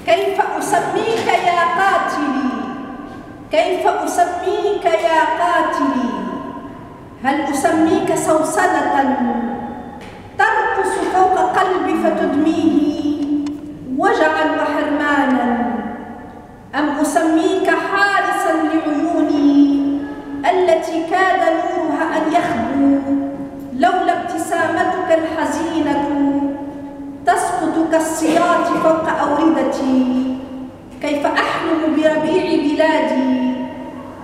كيف أسميك يا قاتلي، كيف أسميك يا قاتلي؟ هل أسميك سوسنة ترقص فوق قلبي فتدميه وجعا وحرمانا، أم أسميك حارسا لعيوني التي كاد نورها أن يخبو لولا ابتسامتك الحزينة تسقط كالسياط فوق أوردتي؟ كيف أحلم بربيع بلادي،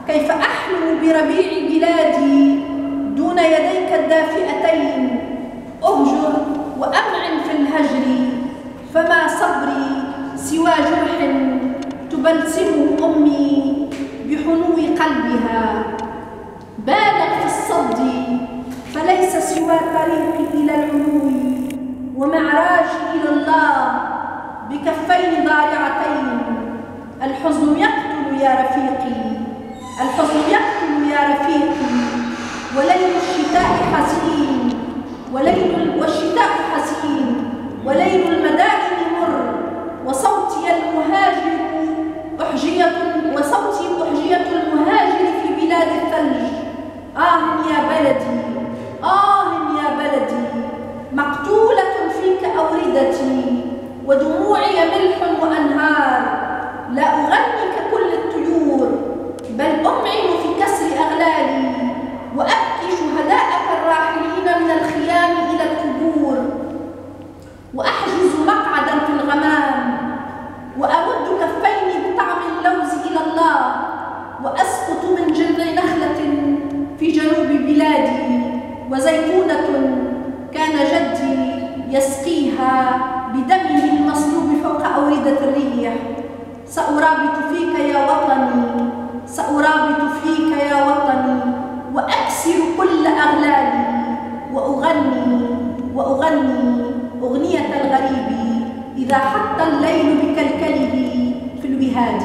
كيف أحلم بربيع بلادي دون يديك الدافئتين؟ أهجر وأمعن في الهجر، فما صبري سوى جرح تبلسمه أمي بحنو قلبها. بالغ في الصد فليس سوى طريقي إلى العلو ومعراجي إلى الله بكفين ضارعتين. الحزن يقتل يا رفيقي، الحزن يقتل يا رفيقي، وليل الشتاء حزين، والشتاء حزين، وليل المدائن مر، وصوتي أحجية المهاجر في بلاد الثلج. يا بلدي، يا بلدي، مقتولة فيك أوردتي، ودموعي ملح وأنهار. لا أغني ككل الطيور، بل أمعن في كسر أغلالي، وأبكي شهداءك الراحلين من الخيام إلى القبور، وأحجز مقعدا في الغمام، وأمد كفيني بطعم اللوز إلى الله، وأسقط من جذع نخلة في جنوب بلادي، وزيتونة كان جدي يسقيها بدمه المصلوب فوق أوردة الريح. سأرابط فيك يا وطني، سأرابط فيك يا وطني، وأكسر كل أغلالي، وأغني أغنية الغريب إذا حط الليل بكلكله في الوهاد.